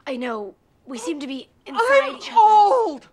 I know. We seem to be inside each other. Old!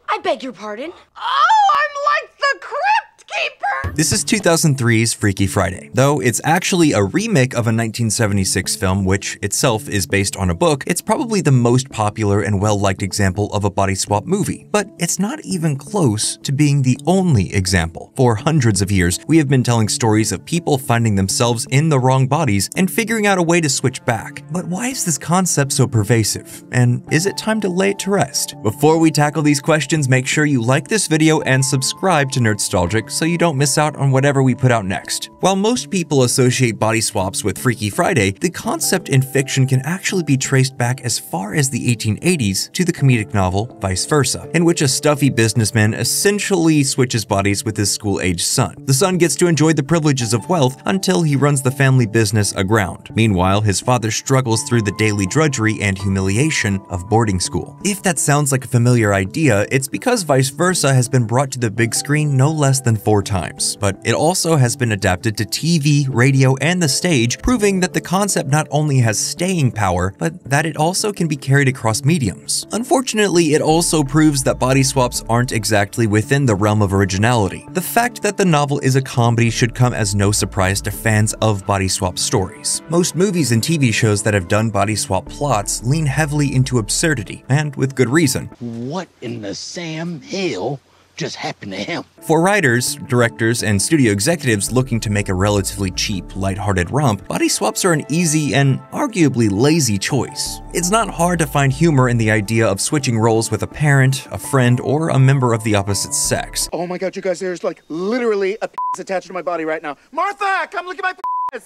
I beg your pardon? Oh, I'm like the Crypt Keeper! This is 2003's Freaky Friday. Though it's actually a remake of a 1976 film, which itself is based on a book, it's probably the most popular and well-liked example of a body swap movie. But it's not even close to being the only example. For hundreds of years, we have been telling stories of people finding themselves in the wrong bodies and figuring out a way to switch back. But why is this concept so pervasive? And is it time to lay it to rest? Before we tackle these questions, make sure you like this video and subscribe to Nerdstalgic so you don't miss out on whatever we put out next. While most people associate body swaps with Freaky Friday, the concept in fiction can actually be traced back as far as the 1880s to the comedic novel Vice Versa, in which a stuffy businessman essentially switches bodies with his school-aged son. The son gets to enjoy the privileges of wealth until he runs the family business aground. Meanwhile, his father struggles through the daily drudgery and humiliation of boarding school. If that sounds like a familiar idea, it's because Vice Versa has been brought to the big screen no less than 4 times, but it also has been adapted to TV, radio, and the stage, proving that the concept not only has staying power, but that it also can be carried across mediums. Unfortunately, it also proves that body swaps aren't exactly within the realm of originality. The fact that the novel is a comedy should come as no surprise to fans of body swap stories. Most movies and TV shows that have done body swap plots lean heavily into absurdity, and with good reason. What in the Sam Hill just happened to him? For writers, directors, and studio executives looking to make a relatively cheap, lighthearted romp, body swaps are an easy and arguably lazy choice. It's not hard to find humor in the idea of switching roles with a parent, a friend, or a member of the opposite sex. Oh my god, you guys, there's like literally a attached to my body right now. Martha, come look at my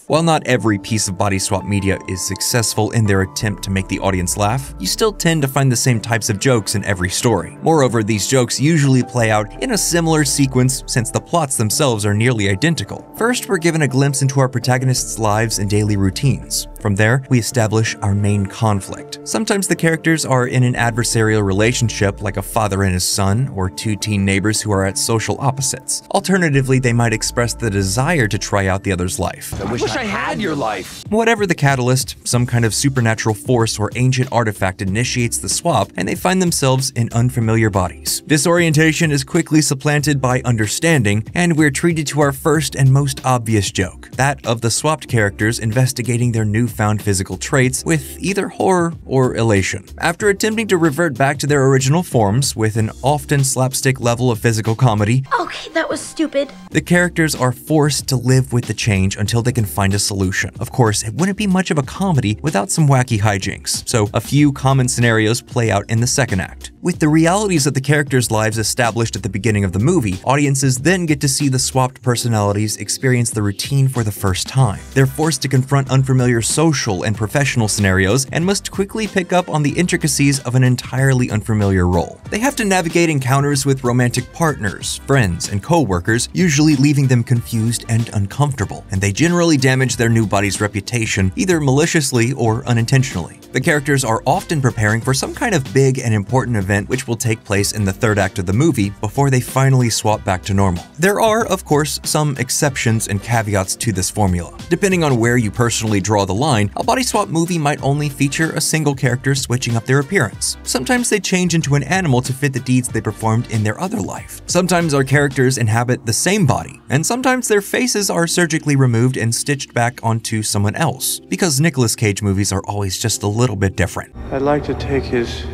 While not every piece of body swap media is successful in their attempt to make the audience laugh, you still tend to find the same types of jokes in every story. Moreover, these jokes usually play out in a similar sequence since the plots themselves are nearly identical. First, we're given a glimpse into our protagonists' lives and daily routines. From there, we establish our main conflict. Sometimes the characters are in an adversarial relationship like a father and his son, or 2 teen neighbors who are at social opposites. Alternatively, they might express the desire to try out the other's life. I wish I had your life. Whatever the catalyst, some kind of supernatural force or ancient artifact initiates the swap, and they find themselves in unfamiliar bodies. Disorientation is quickly supplanted by understanding, and we're treated to our first and most obvious joke, that of the swapped characters investigating their newfound physical traits with either horror or elation. After attempting to revert back to their original forms with an often slapstick level of physical comedy, Okay, that was stupid. the characters are forced to live with the change until they can find a solution. Of course, it wouldn't be much of a comedy without some wacky hijinks, so a few common scenarios play out in the second act. With the realities of the characters' lives established at the beginning of the movie, audiences then get to see the swapped personalities experience the routine for the first time. They're forced to confront unfamiliar social and professional scenarios and must quickly pick up on the intricacies of an entirely unfamiliar role. They have to navigate encounters with romantic partners, friends, and co-workers, usually leaving them confused and uncomfortable, and they generally damage their new body's reputation, either maliciously or unintentionally. The characters are often preparing for some kind of big and important event which will take place in the third act of the movie before they finally swap back to normal. There are, of course, some exceptions and caveats to this formula. Depending on where you personally draw the line, a body swap movie might only feature a single character switching up their appearance. Sometimes they change into an animal to fit the deeds they performed in their other life. Sometimes our characters inhabit the same body, and sometimes their faces are surgically removed and stitched back onto someone else, because Nicolas Cage movies are always just a little bit different. I'd like to take his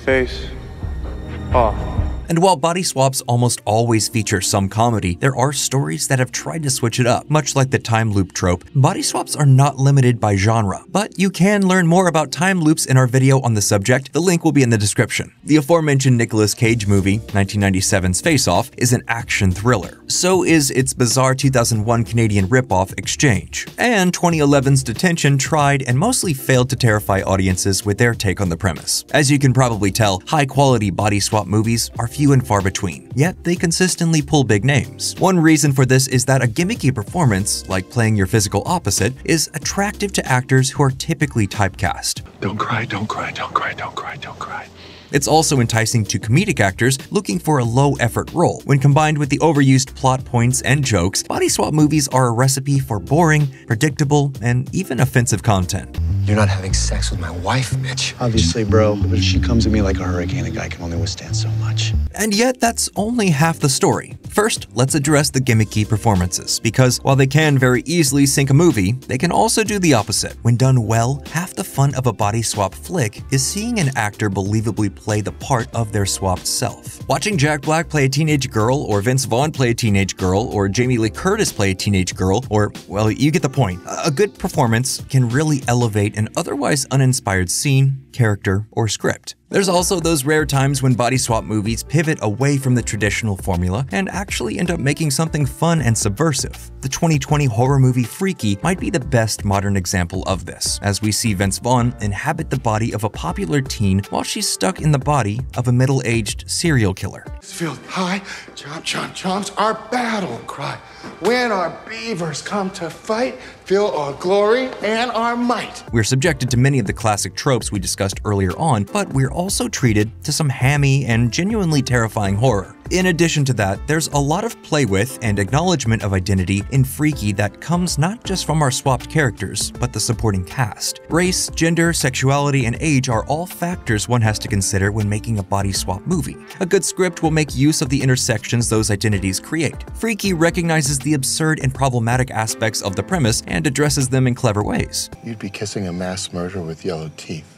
face off. And while body swaps almost always feature some comedy, there are stories that have tried to switch it up. Much like the time loop trope, body swaps are not limited by genre. But you can learn more about time loops in our video on the subject. The link will be in the description. The aforementioned Nicolas Cage movie, 1997's Face Off, is an action thriller. So is its bizarre 2001 Canadian ripoff Exchange. And 2011's Detention tried and mostly failed to terrify audiences with their take on the premise. As you can probably tell, high-quality body swap movies are few and far between, yet they consistently pull big names. One reason for this is that a gimmicky performance, like playing your physical opposite, is attractive to actors who are typically typecast. Don't cry, don't cry, don't cry, don't cry, don't cry. It's also enticing to comedic actors looking for a low-effort role. When combined with the overused plot points and jokes, body swap movies are a recipe for boring, predictable, and even offensive content. You're not having sex with my wife, Mitch. Obviously, bro, but if she comes at me like a hurricane, a guy can only withstand so much. And yet, that's only half the story. First, let's address the gimmicky performances, because while they can very easily sink a movie, they can also do the opposite. When done well, half the fun of a body swap flick is seeing an actor believably play the part of their swapped self. Watching Jack Black play a teenage girl, or Vince Vaughn play a teenage girl, or Jamie Lee Curtis play a teenage girl, or, well, you get the point. A good performance can really elevate an otherwise uninspired scene, character, or script. There's also those rare times when body swap movies pivot away from the traditional formula and actually end up making something fun and subversive. The 2020 horror movie Freaky might be the best modern example of this, as we see Vince Vaughn inhabit the body of a popular teen while she's stuck in the body of a middle-aged serial killer. Field high, chomp, chomp, chomps, our battle cry. When our beavers come to fight, feel our glory and our might. We're subjected to many of the classic tropes we discussed earlier on, but we're also treated to some hammy and genuinely terrifying horror. In addition to that, there's a lot of play with and acknowledgement of identity in Freaky that comes not just from our swapped characters, but the supporting cast. Race, gender, sexuality, and age are all factors one has to consider when making a body swap movie. A good script will make use of the intersections those identities create. Freaky recognizes the absurd and problematic aspects of the premise and addresses them in clever ways. You'd be kissing a mass murderer with yellow teeth.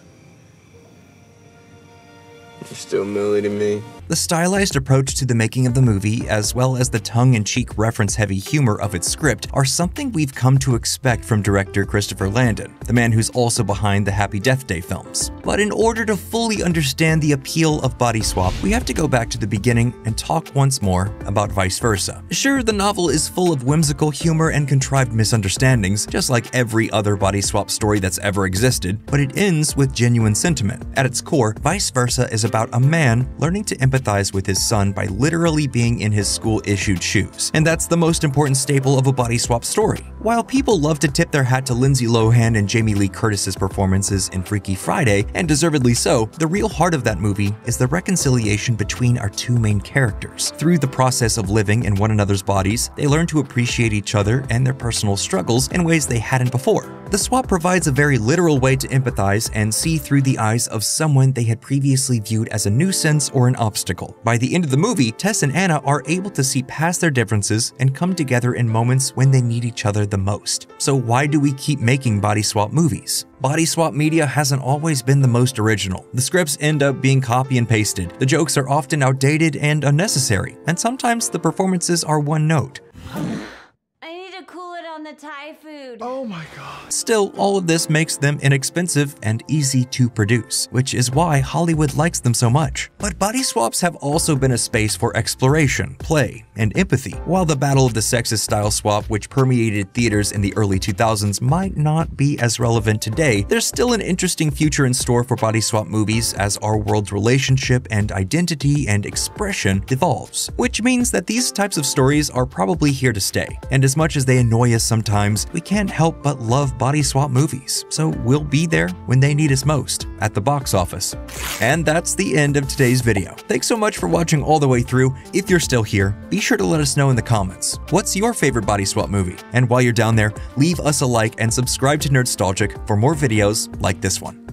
You're still Millie to me. The stylized approach to the making of the movie, as well as the tongue-in-cheek reference-heavy humor of its script, are something we've come to expect from director Christopher Landon, the man who's also behind the Happy Death Day films. But in order to fully understand the appeal of body swap, we have to go back to the beginning and talk once more about Vice Versa. Sure, the novel is full of whimsical humor and contrived misunderstandings, just like every other body swap story that's ever existed, but it ends with genuine sentiment. At its core, Vice Versa is about a man learning to empathize with his son by literally being in his school-issued shoes. And that's the most important staple of a body swap story. While people love to tip their hat to Lindsay Lohan and Jamie Lee Curtis's performances in Freaky Friday, and deservedly so, the real heart of that movie is the reconciliation between our two main characters. Through the process of living in one another's bodies, they learn to appreciate each other and their personal struggles in ways they hadn't before. The swap provides a very literal way to empathize and see through the eyes of someone they had previously viewed as a nuisance or an obstacle. By the end of the movie, Tess and Anna are able to see past their differences and come together in moments when they need each other the most. So why do we keep making body swap movies? Body swap media hasn't always been the most original. The scripts end up being copy and pasted. The jokes are often outdated and unnecessary, and sometimes the performances are one note. The Thai food. Oh my God. Still, all of this makes them inexpensive and easy to produce, which is why Hollywood likes them so much. But body swaps have also been a space for exploration, play, and empathy. While the battle of the sexes style swap, which permeated theaters in the early 2000s, might not be as relevant today, there's still an interesting future in store for body swap movies as our world's relationship and identity and expression evolves. Which means that these types of stories are probably here to stay. And as much as they annoy us sometimes, we can't help but love body swap movies, so we'll be there when they need us most, at the box office. And that's the end of today's video. Thanks so much for watching all the way through. If you're still here, be sure to let us know in the comments. What's your favorite body swap movie? And while you're down there, leave us a like and subscribe to Nerdstalgic for more videos like this one.